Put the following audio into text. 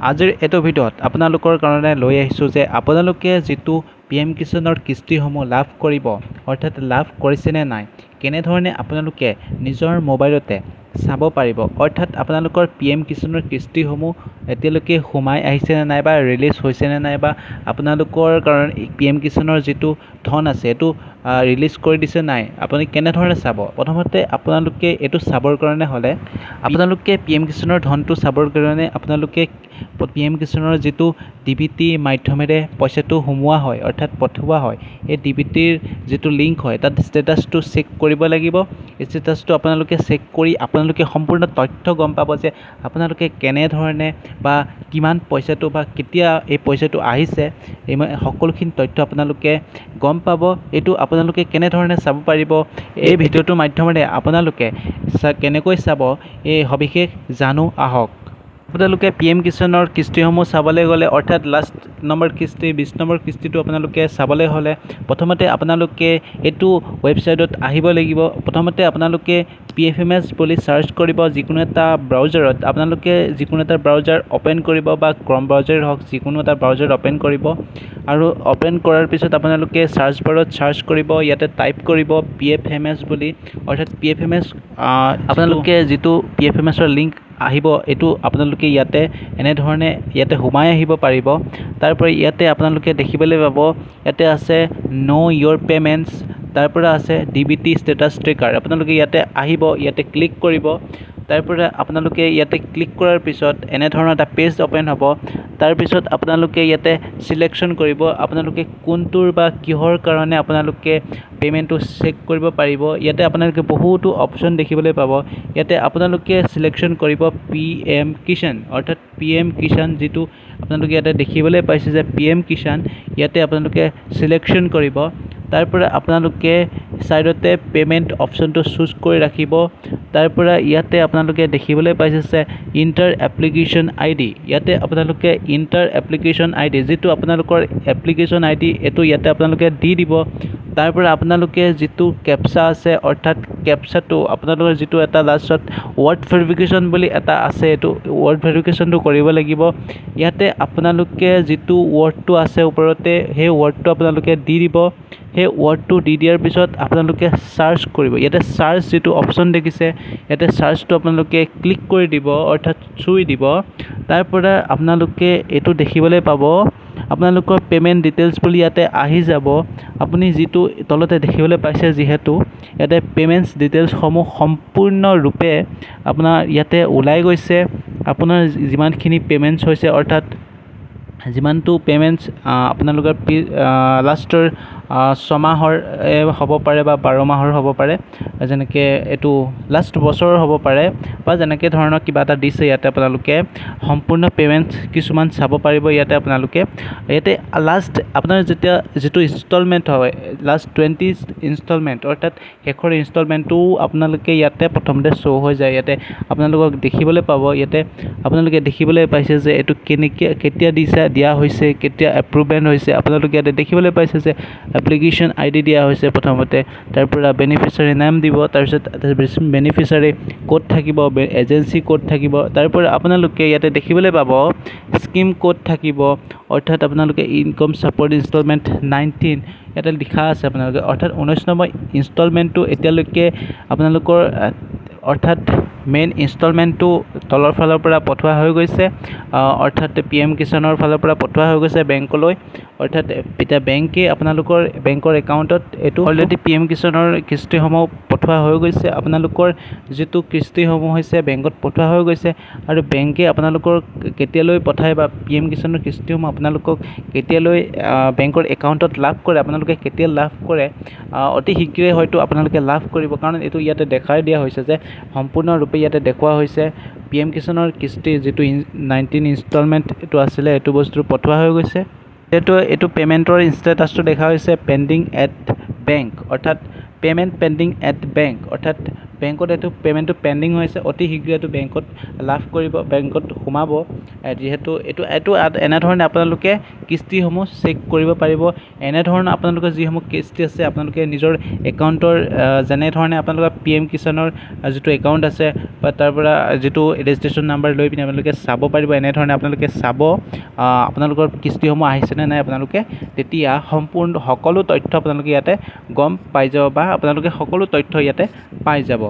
আজিৰ এইটো ভিডিঅ'ত আপোনালোকৰ কাৰণে লৈ আহিছোঁ যে আপোনালোকে যিটো PM কিষাণৰ কিস্তিসমূহ লাভ কৰিব অৰ্থাৎ লাভ কৰিছেনে নাই কেনেধৰণে আপোনালোকে নিজৰ মোবাইলতে চাব পাৰিব অৰ্থাৎ আপোনালোকৰ PM কিষাণৰ কিস্তিসমূহ এতিয়ালৈকে সোমাই আহিছেনে নাই বা ৰিলিজ হৈছেনে নাই বা আপোনালোকৰ কাৰণে PM কিষাণৰ যিটো ধন আছে এইটো ৰিলিজ কৰি দিছে নাই আপুনি কেনেধৰণে চাব প্ৰথমতে আপোনালোকে এইটো চাবৰ কাৰণে হ'লে আপোনালোকে PM কিষাণৰ ধনটো চাবৰ কাৰণে আপোনালোকে PM কিষাণৰ যিটো DBT মাধ্যমেৰে পইচাটো সোমোৱা হয় অৰ্থাৎ পঠোৱা হয় এই DBTৰ যিটো লিংক হয় তাত ষ্টেটাছটো চেক কৰিব লাগিব ষ্টেটাছটো আপোনালোকে চেক কৰি আপোনালোকে সম্পূৰ্ণ তথ্য গম পাব যে আপোনালোকে কেনেধৰণে বা কিমান পইচাটো বা কেতিয়া এই পইচাটো আহিছে এই সকলোখিনি তথ্য আপোনালোকে গম পাব এইটো আপোনালোকে কেনেধৰণে চাব পাৰিব এই ভিডিঅ'টোৰ মাধ্যমেৰে আপোনালোকে কেনেকৈ চাব এই সবিশেষ জানো আহক আপোনালোকে PM কিষাণৰ কিস্তিসমূহ চাবলৈ গ'লে অৰ্থাৎ লাষ্ট নম্বৰ কিস্তি 20 নম্বৰ কিস্তিটো আপোনালোকে চাবলৈ হ'লে প্ৰথমতে আপোনালোকে এইটো ৱেবছাইটত আহিব লাগিব প্ৰথমতে আপোনালোকে PFMS বুলি সাৰ্চ কৰিব যিকোনো এটা ব্ৰাউজাৰত আপোনালোকে যিকোনো এটা ব্ৰাউজাৰ ওপেন কৰিব বা Chrome ব্ৰাউজাৰ হওক যিকোনো এটা ব্ৰাউজাৰ ওপেন কৰিব আৰু ওপেন কৰাৰ পিছত আপোনালোকে সাৰ্চ বাৰত সাৰ্চ কৰিব ইয়াতে টাইপ কৰিব PFMS বুলি অৰ্থাৎ PFMS আপোনালোকে যিটো PFMSৰ লিংক আহিব এটো আপোনালোকে ইয়াতে এনে ধৰণে ইয়াতে সোমাই আহিব পাৰিব তাৰপৰা ইয়াতে আপোনালোকে দেখিবলৈ পাব ইয়াতে আছে নো ইয়োৰ পেমেন্টস তাৰপৰা আছে DBT ষ্টেটাছ ট্ৰেকাৰ আপোনালোকে ইয়াতে আহিব ইয়াতে ক্লিক কৰিব তাৰপৰা আপোনালোকে ইয়াতে ক্লিক কৰাৰ পিছত এনে ধৰণৰ এটা পেজ ওপেন হ'ব তাৰ পিছত আপোনালোকে ইয়াতে সিলেকশন কৰিব আপোনালোকে কোনটোৰ বা কিহৰ কাৰণে আপোনালোকে পেমেন্টটো চেক কৰিব পাৰিব ইয়াতে আপোনালোকে বহুতো অপচন দেখিবলৈ পাব ইয়াতে আপোনালোকে সিলেকশন কৰিব PM কিষাণ অৰ্থাৎ PM কিষাণ যেটো আপোনালোকে ইয়াতে দেখিবলৈ পাইছে যে PM কিষাণ ইয়াতে আপোনালোকে সিলেকশন কৰিব তাৰপৰা আপোনালোকে সাইডতে পেমেন্ট অপচনটো চুজ কৰি ৰাখিব তাৰপৰা ইয়াতে আপোনালোকে দেখিবলৈ পাইছে যে ইন্টাৰ এপ্লিকেশন ID ইয়াতে আপোনালোকে ইন্টাৰ এপ্লিকেশন ID যেটো আপোনালোকৰ এপ্লিকেশন ID এটো ইয়াতে আপোনালোকে দি দিব তাৰপৰা আপোনালোকে যেটো ক্যাপচা আছে অৰ্থাৎ ক্যাপচাটো আপোনালোকৰ যেটো এটা লাষ্টত ওয়াৰ্ড ভেৰিফিকেশন বুলি এটা আছে এটো ওয়াৰ্ড ভেৰিফিকেশনটো কৰিব লাগিব ইয়াতে আপোনালোকে যেটো ওয়াৰ্ডটো আছে ওপৰতে সেই ওয়াৰ্ডটো আপোনালোকে দি দিব সেই ওয়াৰ্ডটো দি দিয়াৰ পিছত আপোনালোকে সাৰ্চ কৰিব ইয়াতে সাৰ্চ যেটো অপচন দেখিছে ইয়াতে সাৰ্চটো আপোনালোকে ক্লিক কৰি দিব অৰ্থাৎ চুই দিব তাৰপৰা আপোনালোকে এটো দেখিবলৈ পাব আপোনালোকৰ পেমেন্ট ডিটেইলছ বুলি ইয়াতে আহি যাব আপুনি যেটো তলতে দেখিবলৈ পাইছে যেহেতু ইয়াতে পেমেন্টছ ডিটেইলছ সমূহ সম্পূৰ্ণ ৰূপে আপোনাৰ ইয়াতে ওলাই গৈছে আপোনাৰ যিমানখিনি পেমেন্টছ হৈছে অৰ্থাৎ যিমানটো পেমেন্টছ আপোনালোকৰ লাষ্টৰ 6 মাহৰ হ'ব পাৰে বা 12 মাহৰ হ'ব পাৰে যেনেকৈ এটো লাষ্ট বছৰৰ হ'ব পাৰে বা যেনেকৈ ধৰণৰ কিবা এটা দিছে ইয়াতে আপোনালোকে সম্পূৰ্ণ পেমেন্টছ কিছুমান চাব পাৰিব ইয়াতে আপোনালোকে ইয়াতে লাষ্ট আপোনাৰ যেটো ইনষ্টলমেন্ট হয় লাষ্ট 20 ইনষ্টলমেন্ট অৰ্থাৎ শেষৰ ইনষ্টলমেন্টটো আপোনালোকে ইয়াতে প্ৰথমতে শো হৈ যায় ইয়াতে আপোনালোকক দেখিবলৈ পাব ইয়াতে আপোনালোকে দেখিবলৈ পাইছে যে এটো কেতিয়া দিয়া হৈছে কেতিয়া এপ্ৰুভমেন্ট হৈছে আপোনালোকে ইয়াতে দেখিবলৈ পাইছে যে এপ্লিকেশন ID দিয়া হৈছে প্ৰথমতে তাৰপৰা বেনিফিচিয়াৰী নাম দিব তাৰপিছত বেনিফিচিয়াৰী কোড থাকিব এজেন্সি কোড থাকিব তাৰপৰা আপোনালোকে ইয়াতে দেখিবলৈ পাব স্কিম কোড থাকিব অৰ্থাৎ আপোনালোকে ইনকাম সাপোৰ্ট ইনষ্টলমেন্ট 19 ইয়াতে লিখা আছে আপোনালোকে অৰ্থাৎ 19 নম্বৰ ইনষ্টলমেন্টটো এতিয়ালৈকে আপোনালোকৰ অৰ্থাৎ মেইন ইনষ্টলমেন্টটো তলৰ ফালৰ পৰা পঠোৱা হৈ গৈছে অৰ্থাৎ PM কিষাণৰ ফালৰ পৰা পঠোৱা হৈ গৈছে বেংকলৈ অৰ্থাৎ এটা বেংকে আপোনালোকৰ বেংকৰ একাউণ্টত এটো অলৰেডি PM কিষাণৰ কিস্তিসমূহ পঠোৱা হৈ গৈছে আপোনালোকৰ যেটো কিস্তিসমূহ হৈছে বেংকত পঠোৱা হৈ গৈছে আৰু বেংকে আপোনালোকৰ কেতিয়ালৈ পঠায় বা PM কিষাণৰ কিস্তিসমূহ আপোনালোকক কেতিয়ালৈ বেংকৰ একাউণ্টত লাভ কৰে আপোনালোকে কেতিয়া লাভ কৰে অতি শীঘ্ৰে হয়তো আপোনালোকে লাভ কৰিব কাৰণ এটো ইয়াতে দেখাই দিয়া হৈছে যে সম্পূৰ্ণ ৰূপে ইয়াতে দেখুৱা হৈছে PM কিষাণৰ কিস্তি যেটো 19 ইনষ্টলমেন্ট এটো আছিল এটো বস্তু পঠোৱা হৈ গৈছে এটো পেমেন্টৰ ষ্টেটাছটো দেখা হৈছে পেন্ডিং এট বেংক অৰ্থাৎ পেমেন্ট পেন্ডিং এট বেংক অৰ্থাৎ বেংকত এইটো পে'মেণ্টটো পেণ্ডিং হৈ আছে, অতি শীঘ্ৰে এইটো বেংকত লাভ কৰিব, বেংকত সোমাব। যিহেতু এইটো এনেধৰণে আপোনালোকে কিস্তিসমূহ চেক কৰিব পাৰিব। এনেধৰণৰ আপোনালোকৰ যিসমূহ কিস্তি আছে আপোনালোকে নিজৰ একাউণ্টৰ যেনেধৰণে আপোনালোকৰ PM কিষাণৰ যিটো একাউণ্ট আছে বা তাৰ পৰা যিটো ৰেজিষ্ট্ৰেশ্যন নাম্বাৰ লৈ পিনে আপোনালোকে চাব পাৰিব। এনেধৰণে আপোনালোকে চাব আপোনালোকৰ কিস্তিসমূহ আহিছেনে নাই, আপোনালোকে তেতিয়া সম্পূৰ্ণ সকলো তথ্য আপোনালোকে ইয়াতে গম পাই যাব বা আপোনালোকে সকলো তথ্য ইয়াতে পাই যাব।